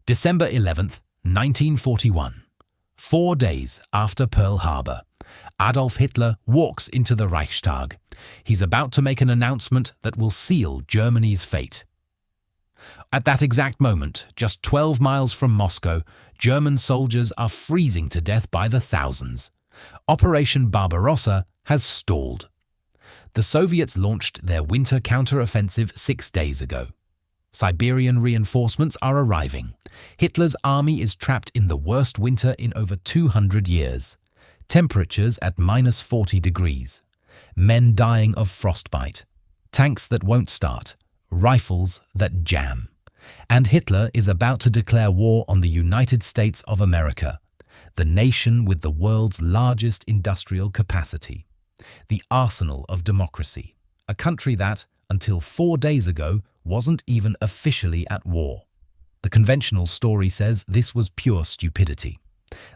December 11th, 1941. 4 days after Pearl Harbor, Adolf Hitler walks into the Reichstag. He's about to make an announcement that will seal Germany's fate. At that exact moment, just 12 miles from Moscow, German soldiers are freezing to death by the thousands. Operation Barbarossa has stalled. The Soviets launched their winter counteroffensive 6 days ago. Siberian reinforcements are arriving. Hitler's army is trapped in the worst winter in over 200 years. Temperatures at -40 degrees. Men dying of frostbite. Tanks that won't start. Rifles that jam. And Hitler is about to declare war on the United States of America, the nation with the world's largest industrial capacity, the arsenal of democracy, a country that, until 4 days ago, wasn't even officially at war. The conventional story says this was pure stupidity,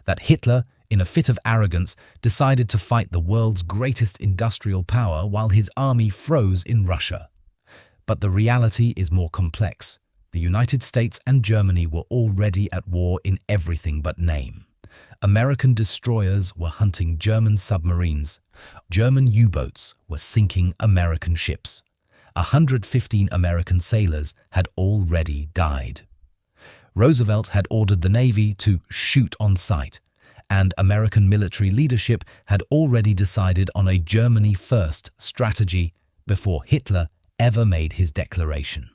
that Hitler, in a fit of arrogance, decided to fight the world's greatest industrial power while his army froze in Russia. But the reality is more complex. The United States and Germany were already at war in everything but name. American destroyers were hunting German submarines. German U-boats were sinking American ships. 115 American sailors had already died. Roosevelt had ordered the Navy to shoot on sight, and American military leadership had already decided on a Germany-first strategy before Hitler ever made his declaration.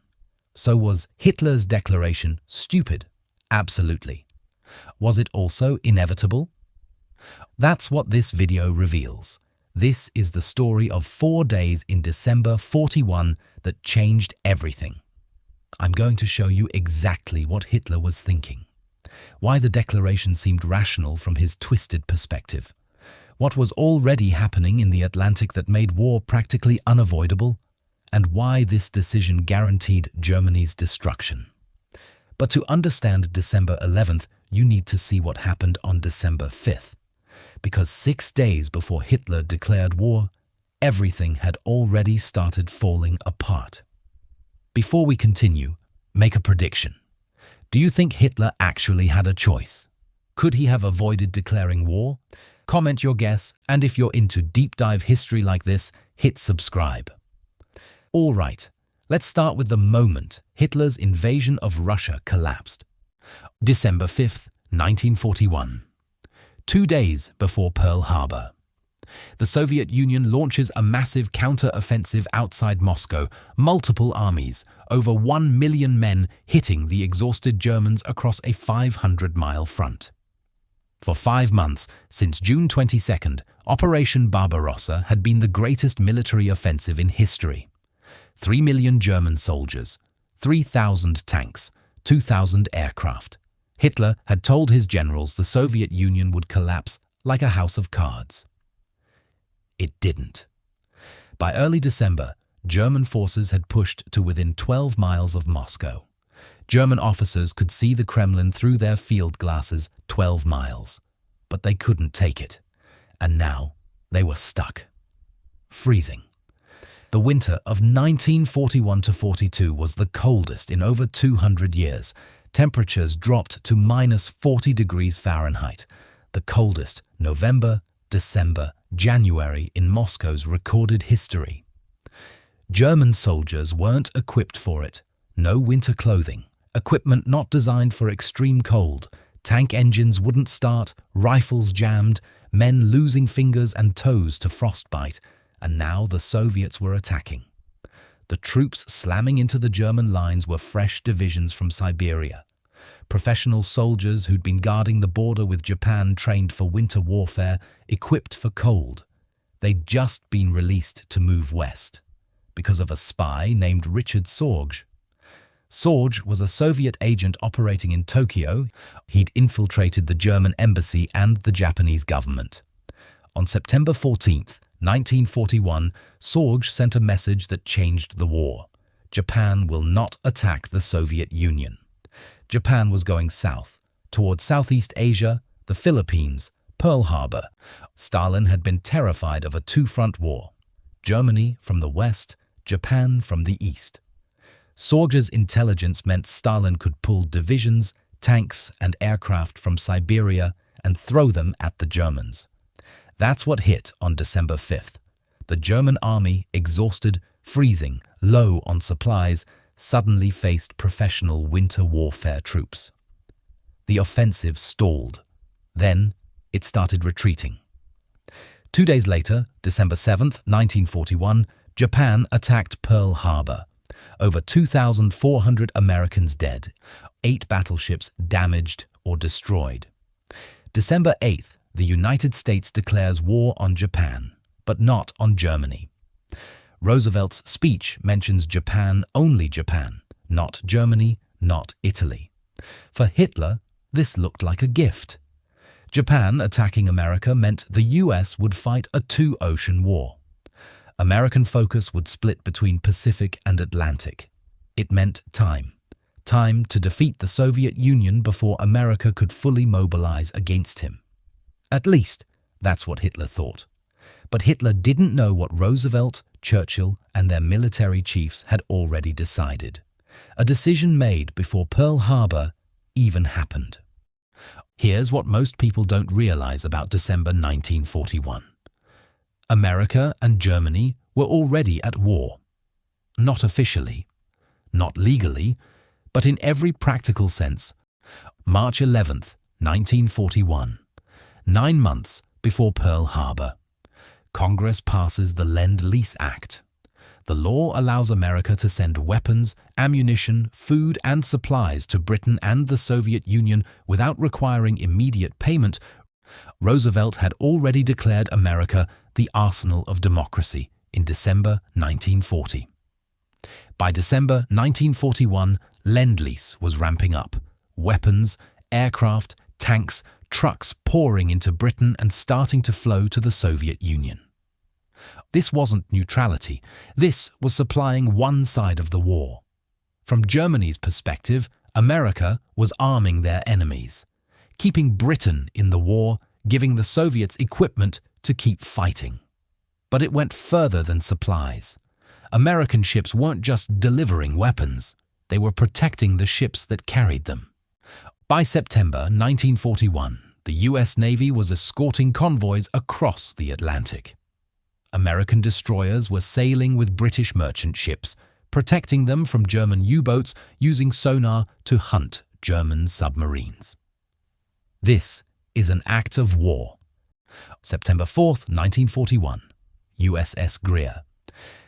So was Hitler's declaration stupid? Absolutely. Was it also inevitable? That's what this video reveals. This is the story of 4 days in December 41 that changed everything. I'm going to show you exactly what Hitler was thinking, why the declaration seemed rational from his twisted perspective, what was already happening in the Atlantic that made war practically unavoidable, and why this decision guaranteed Germany's destruction. But to understand December 11th, you need to see what happened on December 5th. Because 6 days before Hitler declared war, everything had already started falling apart. Before we continue, make a prediction. Do you think Hitler actually had a choice? Could he have avoided declaring war? Comment your guess, and if you're into deep dive history like this, hit subscribe. All right, let's start with the moment Hitler's invasion of Russia collapsed. December 5th, 1941. 2 days before Pearl Harbor. The Soviet Union launches a massive counter-offensive outside Moscow, multiple armies, over 1 million men hitting the exhausted Germans across a 500-mile front. For 5 months, since June 22nd, Operation Barbarossa had been the greatest military offensive in history. 3 million German soldiers, 3,000 tanks, 2,000 aircraft. Hitler had told his generals the Soviet Union would collapse like a house of cards. It didn't. By early December, German forces had pushed to within 12 miles of Moscow. German officers could see the Kremlin through their field glasses 12 miles, but they couldn't take it. And now they were stuck. Freezing. The winter of 1941–42 was the coldest in over 200 years. Temperatures dropped to -40 degrees Fahrenheit, the coldest November, December, January in Moscow's recorded history. German soldiers weren't equipped for it. No winter clothing, equipment not designed for extreme cold, tank engines wouldn't start, rifles jammed, men losing fingers and toes to frostbite, and now the Soviets were attacking. The troops slamming into the German lines were fresh divisions from Siberia. Professional soldiers who'd been guarding the border with Japan trained for winter warfare, equipped for cold. They'd just been released to move west because of a spy named Richard Sorge. Sorge was a Soviet agent operating in Tokyo. He'd infiltrated the German embassy and the Japanese government. On September 14th, 1941, Sorge sent a message that changed the war. Japan will not attack the Soviet Union. Japan was going south, toward Southeast Asia, the Philippines, Pearl Harbor. Stalin had been terrified of a two-front war. Germany from the west, Japan from the east. Sorge's intelligence meant Stalin could pull divisions, tanks and aircraft from Siberia and throw them at the Germans. That's what hit on December 5th. The German army, exhausted, freezing, low on supplies, suddenly faced professional winter warfare troops. The offensive stalled. Then it started retreating. 2 days later, December 7th, 1941, Japan attacked Pearl Harbor. Over 2,400 Americans dead, 8 battleships damaged or destroyed. December 8th, the United States declares war on Japan, but not on Germany. Roosevelt's speech mentions Japan, only Japan, not Germany, not Italy. For Hitler, this looked like a gift. Japan attacking America meant the US would fight a two-ocean war. American focus would split between Pacific and Atlantic. It meant time. Time to defeat the Soviet Union before America could fully mobilize against him. At least, that's what Hitler thought. But Hitler didn't know what Roosevelt, Churchill, and their military chiefs had already decided. A decision made before Pearl Harbor even happened. Here's what most people don't realize about December 1941. America and Germany were already at war. Not officially, not legally, but in every practical sense. March 11th, 1941, 9 months before Pearl Harbor. Congress passes the Lend-Lease Act. The law allows America to send weapons, ammunition, food and supplies to Britain and the Soviet Union without requiring immediate payment. Roosevelt had already declared America the arsenal of democracy in December 1940. By December 1941, Lend-Lease was ramping up. Weapons, aircraft, tanks, trucks pouring into Britain and starting to flow to the Soviet Union. This wasn't neutrality. This was supplying one side of the war. From Germany's perspective, America was arming their enemies, keeping Britain in the war, giving the Soviets equipment to keep fighting. But it went further than supplies. American ships weren't just delivering weapons, they were protecting the ships that carried them. By September 1941, the US Navy was escorting convoys across the Atlantic. American destroyers were sailing with British merchant ships, protecting them from German U-boats using sonar to hunt German submarines. This is an act of war. September 4th, 1941, USS Greer.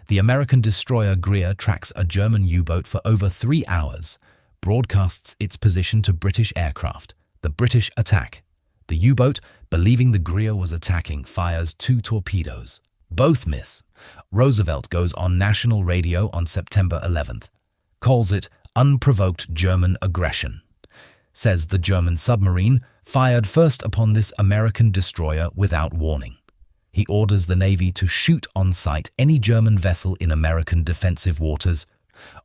The American destroyer Greer tracks a German U-boat for over 3 hours, broadcasts its position to British aircraft. The British attack. The U-boat, believing the Greer was attacking, fires 2 torpedoes. Both miss. Roosevelt goes on national radio on September 11th, calls it unprovoked German aggression. Says the German submarine fired first upon this American destroyer without warning. He orders the Navy to shoot on sight any German vessel in American defensive waters.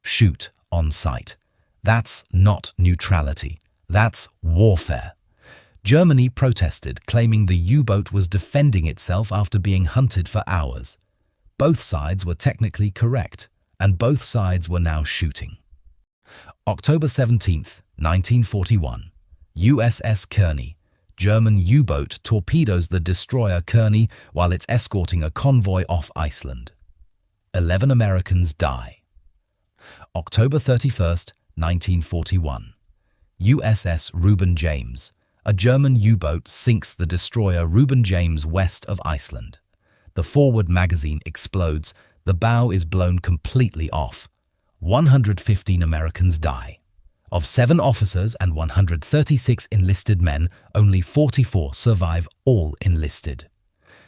Shoot on sight. That's not neutrality. That's warfare. Germany protested, claiming the U-boat was defending itself after being hunted for hours. Both sides were technically correct, and both sides were now shooting. October 17th, 1941, USS Kearney. German U-boat torpedoes the destroyer Kearney while it's escorting a convoy off Iceland. 11 Americans die. October 31st, 1941, USS Reuben James. A German U-boat sinks the destroyer Reuben James west of Iceland. The forward magazine explodes. The bow is blown completely off. 115 Americans die. Of 7 officers and 136 enlisted men, only 44 survive, all enlisted.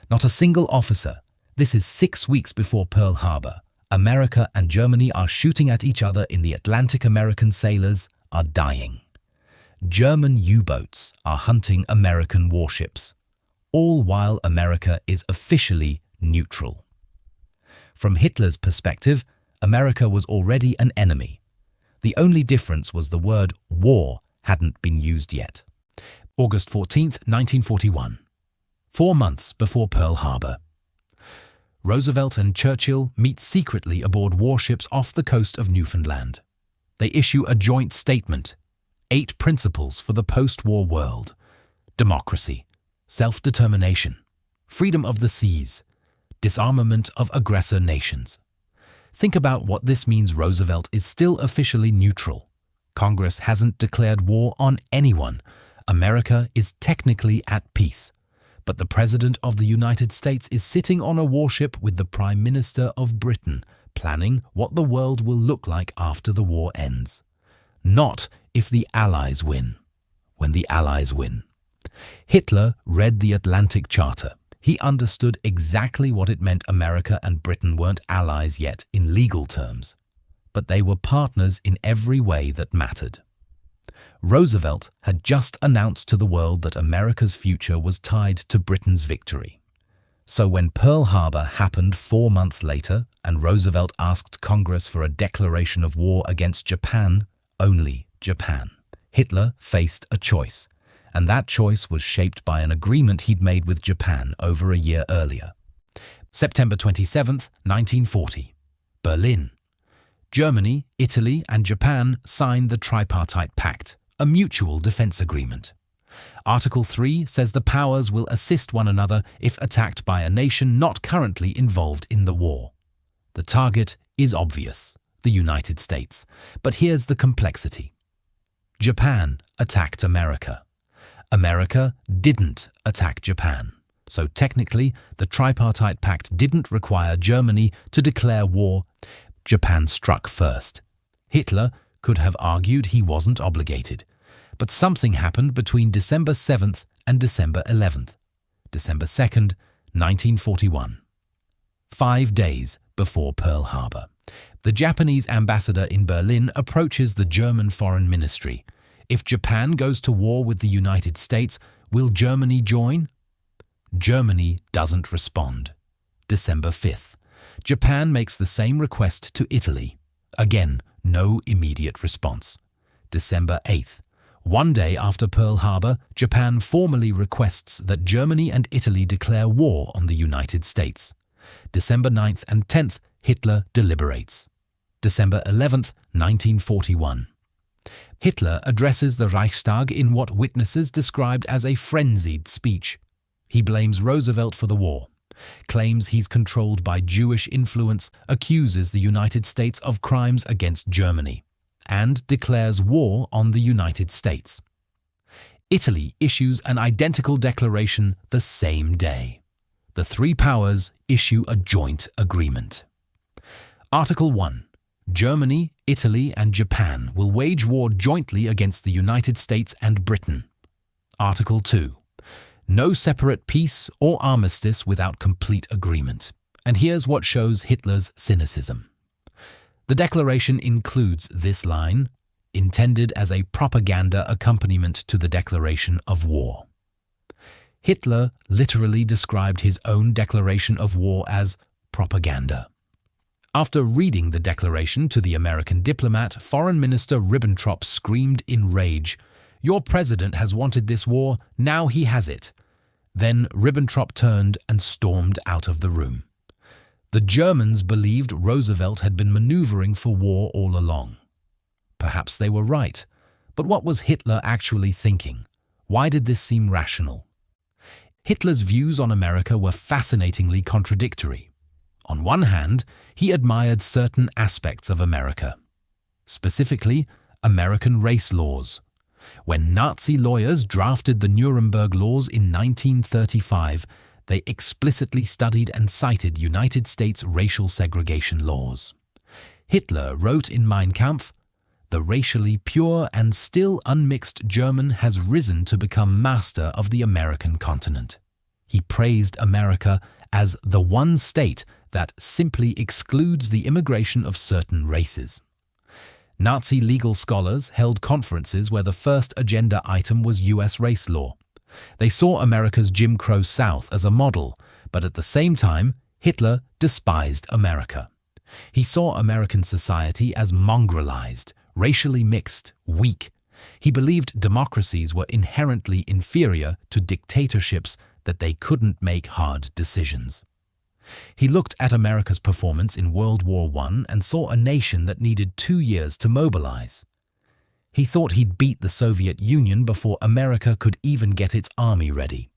Not a single officer. This is 6 weeks before Pearl Harbor. America and Germany are shooting at each other in the Atlantic. American sailors are dying. German U-boats are hunting American warships, all while America is officially neutral. From Hitler's perspective, America was already an enemy. The only difference was the word war hadn't been used yet. August 14th, 1941, 4 months before Pearl Harbor. Roosevelt and Churchill meet secretly aboard warships off the coast of Newfoundland. They issue a joint statement. 8 principles for the post-war world: democracy, self-determination, freedom of the seas, disarmament of aggressor nations. Think about what this means. Roosevelt is still officially neutral. Congress hasn't declared war on anyone. America is technically at peace. But the President of the United States is sitting on a warship with the Prime Minister of Britain, planning what the world will look like after the war ends. Not if the Allies win. When the Allies win. Hitler read the Atlantic Charter. He understood exactly what it meant. America and Britain weren't allies yet in legal terms, but they were partners in every way that mattered. Roosevelt had just announced to the world that America's future was tied to Britain's victory. So when Pearl Harbor happened 4 months later and Roosevelt asked Congress for a declaration of war against Japan, only Japan, Hitler faced a choice. And that choice was shaped by an agreement he'd made with Japan over a year earlier. September 27, 1940. Berlin. Germany, Italy, and Japan signed the Tripartite Pact, a mutual defense agreement. Article 3 says the powers will assist one another if attacked by a nation not currently involved in the war. The target is obvious, the United States. But here's the complexity. Japan attacked America. America didn't attack Japan, so technically the Tripartite Pact didn't require Germany to declare war. Japan struck first. Hitler could have argued he wasn't obligated, but something happened between December 7th and December 11th, December 2nd, 1941. 5 days before Pearl Harbor, the Japanese ambassador in Berlin approaches the German Foreign Ministry. If Japan goes to war with the United States, will Germany join? Germany doesn't respond. December 5th. Japan makes the same request to Italy. Again, no immediate response. December 8th. 1 day after Pearl Harbor, Japan formally requests that Germany and Italy declare war on the United States. December 9th and 10th, Hitler deliberates. December 11th, 1941. Hitler addresses the Reichstag in what witnesses described as a frenzied speech. He blames Roosevelt for the war, claims he's controlled by Jewish influence, accuses the United States of crimes against Germany, and declares war on the United States. Italy issues an identical declaration the same day. The three powers issue a joint agreement. Article 1. Germany, Italy, and Japan will wage war jointly against the United States and Britain. Article 2. No separate peace or armistice without complete agreement. And here's what shows Hitler's cynicism. The declaration includes this line, intended as a propaganda accompaniment to the declaration of war. Hitler literally described his own declaration of war as propaganda. After reading the declaration to the American diplomat, Foreign Minister Ribbentrop screamed in rage, "Your president has wanted this war, now he has it." Then Ribbentrop turned and stormed out of the room. The Germans believed Roosevelt had been maneuvering for war all along. Perhaps they were right, but what was Hitler actually thinking? Why did this seem rational? Hitler's views on America were fascinatingly contradictory. On one hand, he admired certain aspects of America, specifically American race laws. When Nazi lawyers drafted the Nuremberg laws in 1935, they explicitly studied and cited United States racial segregation laws. Hitler wrote in Mein Kampf, "The racially pure and still unmixed German has risen to become master of the American continent." He praised America as the one state that simply excludes the immigration of certain races. Nazi legal scholars held conferences where the first agenda item was U.S. race law. They saw America's Jim Crow South as a model, but at the same time, Hitler despised America. He saw American society as mongrelized, racially mixed, weak. He believed democracies were inherently inferior to dictatorships, that they couldn't make hard decisions. He looked at America's performance in World War I and saw a nation that needed 2 years to mobilize. He thought he'd beat the Soviet Union before America could even get its army ready.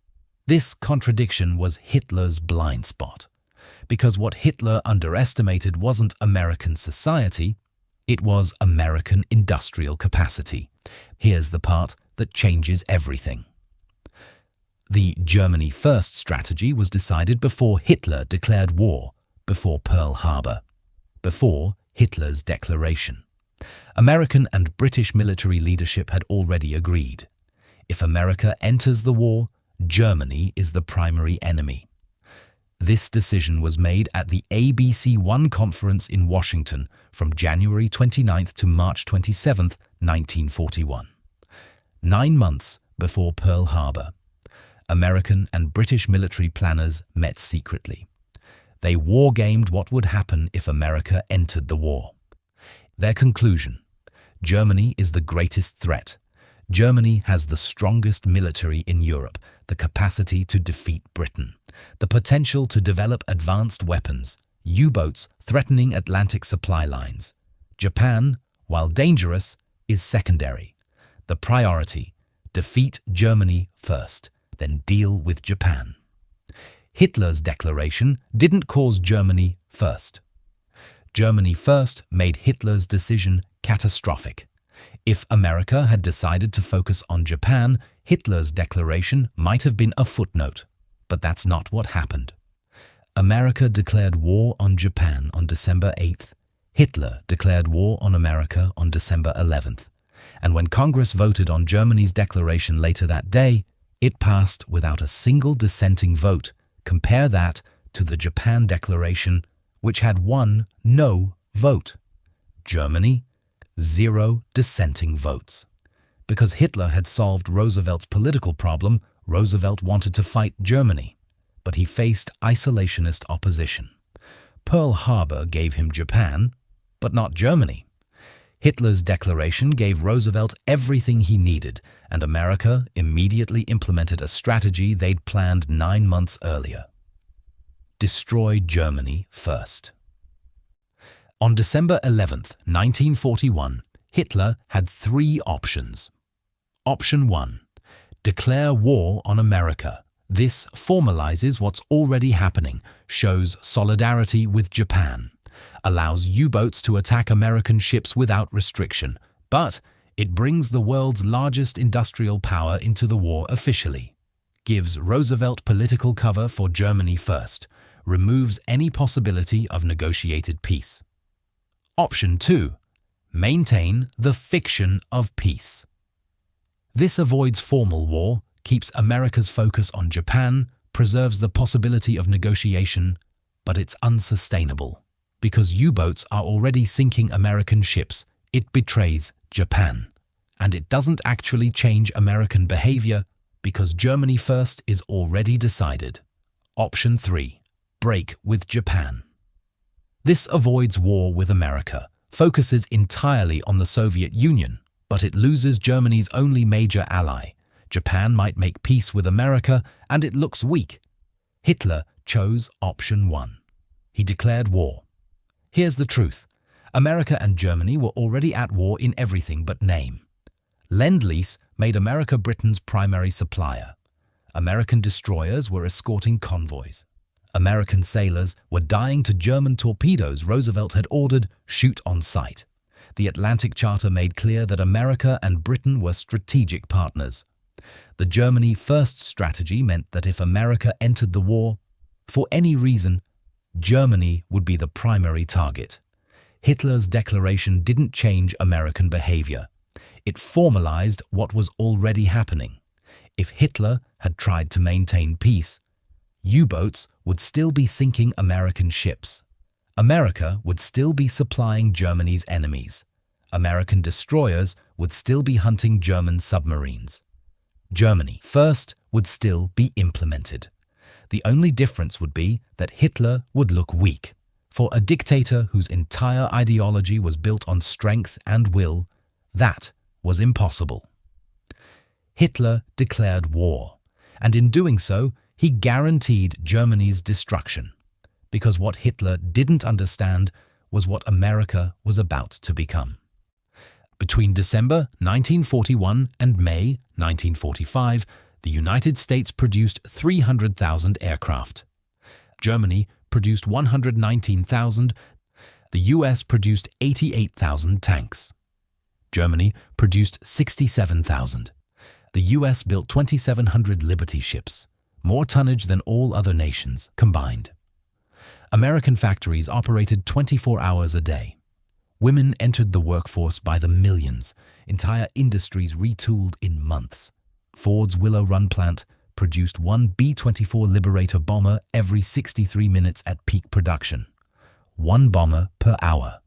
This contradiction was Hitler's blind spot, because what Hitler underestimated wasn't American society, it was American industrial capacity. Here's the part that changes everything. The Germany First strategy was decided before Hitler declared war, before Pearl Harbor, before Hitler's declaration. American and British military leadership had already agreed. If America enters the war, Germany is the primary enemy. This decision was made at the ABC-1 conference in Washington from January 29th to March 27th, 1941. 9 months before Pearl Harbor, American and British military planners met secretly. They wargamed what would happen if America entered the war. Their conclusion: Germany is the greatest threat. Germany has the strongest military in Europe, the capacity to defeat Britain, the potential to develop advanced weapons, U-boats threatening Atlantic supply lines. Japan, while dangerous, is secondary. The priority: defeat Germany first, then deal with Japan. Hitler's declaration didn't cause Germany first. Germany First made Hitler's decision catastrophic. If America had decided to focus on Japan, Hitler's declaration might have been a footnote. But that's not what happened. America declared war on Japan on December 8th. Hitler declared war on America on December 11th. And when Congress voted on Germany's declaration later that day, it passed without a single dissenting vote. Compare that to the Japan declaration, which had 1 no vote. Germany, 0 dissenting votes. Because Hitler had solved Roosevelt's political problem, Roosevelt wanted to fight Germany, but he faced isolationist opposition. Pearl Harbor gave him Japan, but not Germany. Hitler's declaration gave Roosevelt everything he needed, and America immediately implemented a strategy they'd planned 9 months earlier. Destroy Germany first. On December 11th, 1941, Hitler had 3 options. Option 1. Declare war on America. This formalizes what's already happening, shows solidarity with Japan, allows U-boats to attack American ships without restriction, but it brings the world's largest industrial power into the war officially, gives Roosevelt political cover for Germany first, removes any possibility of negotiated peace. Option 2. Maintain the fiction of peace. This avoids formal war, keeps America's focus on Japan, preserves the possibility of negotiation, but it's unsustainable. Because U-boats are already sinking American ships, it betrays Japan. And it doesn't actually change American behavior because Germany first is already decided. Option 3. Break with Japan. This avoids war with America, focuses entirely on the Soviet Union, but it loses Germany's only major ally. Japan might make peace with America, and it looks weak. Hitler chose option 1. He declared war. Here's the truth. America and Germany were already at war in everything but name. Lend-Lease made America Britain's primary supplier. American destroyers were escorting convoys. American sailors were dying to German torpedoes Roosevelt had ordered shoot on sight. The Atlantic Charter made clear that America and Britain were strategic partners. The Germany First strategy meant that if America entered the war, for any reason, Germany would be the primary target. Hitler's declaration didn't change American behavior. It formalized what was already happening. If Hitler had tried to maintain peace, U-boats would still be sinking American ships. America would still be supplying Germany's enemies. American destroyers would still be hunting German submarines. Germany First would still be implemented. The only difference would be that Hitler would look weak. For a dictator whose entire ideology was built on strength and will, that was impossible. Hitler declared war, and in doing so, he guaranteed Germany's destruction, because what Hitler didn't understand was what America was about to become. Between December 1941 and May 1945, the United States produced 300,000 aircraft. Germany produced 119,000. The US produced 88,000 tanks. Germany produced 67,000. The US built 2,700 Liberty ships, more tonnage than all other nations combined. American factories operated 24 hours a day. Women entered the workforce by the millions, entire industries retooled in months. Ford's Willow Run plant produced one B-24 Liberator bomber every 63 minutes at peak production. One bomber per hour.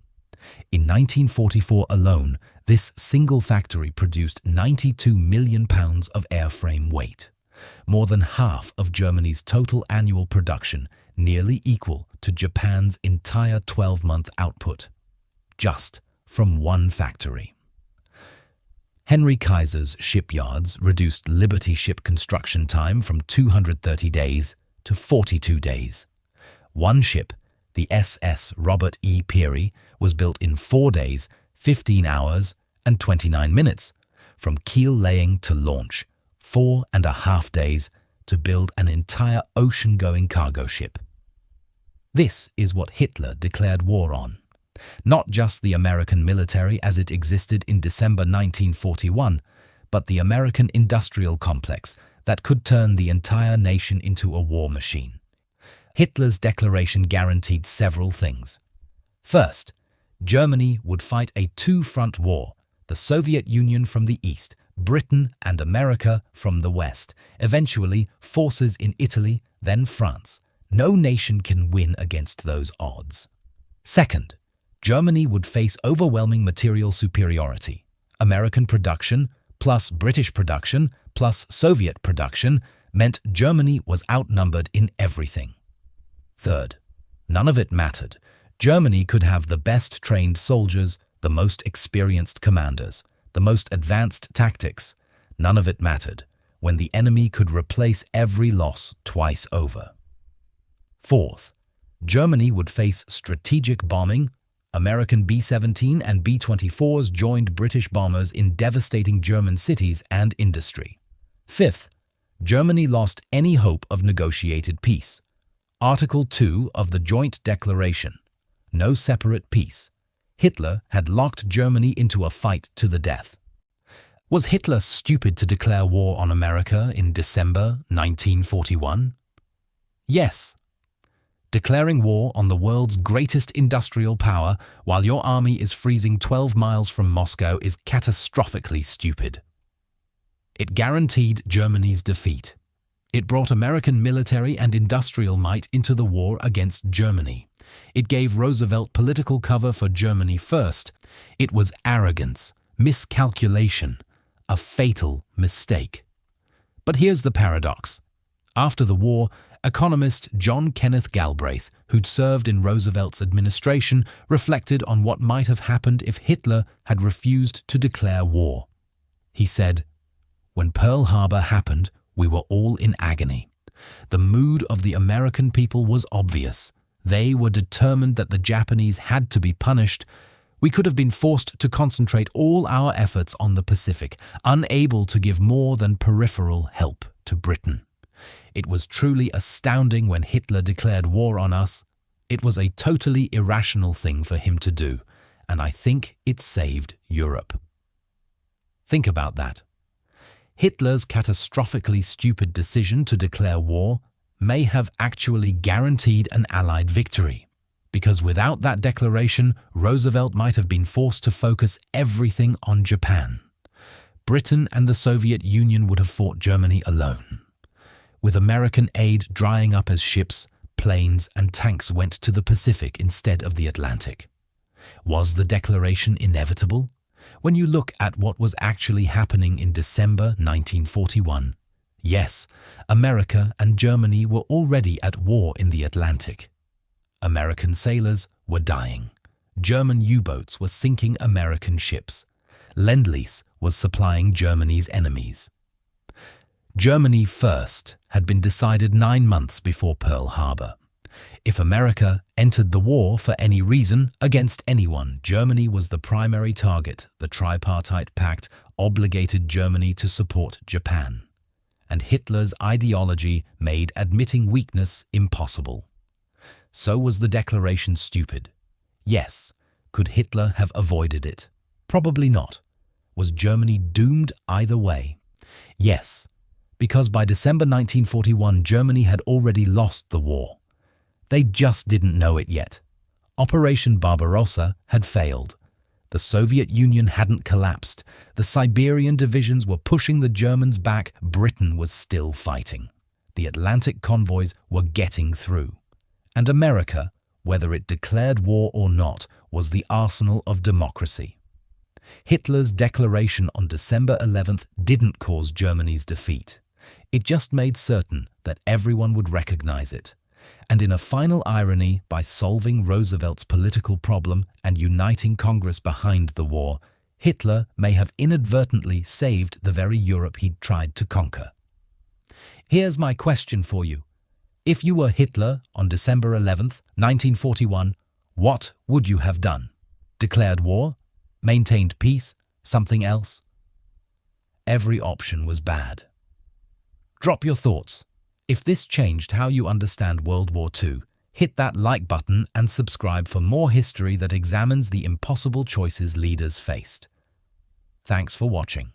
In 1944 alone, this single factory produced 92 million pounds of airframe weight, more than half of Germany's total annual production, nearly equal to Japan's entire 12-month output, just from one factory. Henry Kaiser's shipyards reduced Liberty ship construction time from 230 days to 42 days. One ship, the SS Robert E. Peary, was built in 4 days, 15 hours and 29 minutes, from keel laying to launch, 4.5 days to build an entire ocean-going cargo ship. This is what Hitler declared war on. Not just the American military as it existed in December 1941, but the American industrial complex that could turn the entire nation into a war machine. Hitler's declaration guaranteed several things. First, Germany would fight a two-front war, the Soviet Union from the east, Britain and America from the west, eventually forces in Italy, then France. No nation can win against those odds. Second, Germany would face overwhelming material superiority. American production plus British production plus Soviet production meant Germany was outnumbered in everything. Third, none of it mattered. Germany could have the best trained soldiers, the most experienced commanders, the most advanced tactics. None of it mattered when the enemy could replace every loss twice over. Fourth, Germany would face strategic bombing. American B-17 and B-24s joined British bombers in devastating German cities and industry. Fifth, Germany lost any hope of negotiated peace. Article 2 of the Joint Declaration. No separate peace. Hitler had locked Germany into a fight to the death. Was Hitler stupid to declare war on America in December 1941? Yes. Declaring war on the world's greatest industrial power while your army is freezing 12 miles from Moscow is catastrophically stupid. It guaranteed Germany's defeat. It brought American military and industrial might into the war against Germany. It gave Roosevelt political cover for Germany first. It was arrogance, miscalculation, a fatal mistake. But here's the paradox. After the war, economist John Kenneth Galbraith, who'd served in Roosevelt's administration, reflected on what might have happened if Hitler had refused to declare war. He said, "When Pearl Harbor happened, we were all in agony. The mood of the American people was obvious. They were determined that the Japanese had to be punished. We could have been forced to concentrate all our efforts on the Pacific, unable to give more than peripheral help to Britain. It was truly astounding when Hitler declared war on us. It was a totally irrational thing for him to do, and I think it saved Europe." Think about that. Hitler's catastrophically stupid decision to declare war may have actually guaranteed an Allied victory, because without that declaration, Roosevelt might have been forced to focus everything on Japan. Britain and the Soviet Union would have fought Germany alone. With American aid drying up as ships, planes and tanks went to the Pacific instead of the Atlantic. Was the declaration inevitable? When you look at what was actually happening in December 1941, yes, America and Germany were already at war in the Atlantic. American sailors were dying. German U-boats were sinking American ships. Lend-Lease was supplying Germany's enemies. Germany first had been decided 9 months before Pearl Harbor. If America entered the war for any reason against anyone, Germany was the primary target. The Tripartite Pact obligated Germany to support Japan, and Hitler's ideology made admitting weakness impossible. So was the declaration stupid? Yes. Could Hitler have avoided it? Probably not. Was Germany doomed either way? Yes, because by December 1941, Germany had already lost the war. They just didn't know it yet. Operation Barbarossa had failed. The Soviet Union hadn't collapsed. The Siberian divisions were pushing the Germans back. Britain was still fighting. The Atlantic convoys were getting through. And America, whether it declared war or not, was the arsenal of democracy. Hitler's declaration on December 11th didn't cause Germany's defeat. It just made certain that everyone would recognize it. And in a final irony, by solving Roosevelt's political problem and uniting Congress behind the war, Hitler may have inadvertently saved the very Europe he'd tried to conquer. Here's my question for you. If you were Hitler on December 11th, 1941, what would you have done? Declared war? Maintained peace? Something else? Every option was bad. Drop your thoughts. If this changed how you understand World War II, hit that like button and subscribe for more history that examines the impossible choices leaders faced. Thanks for watching.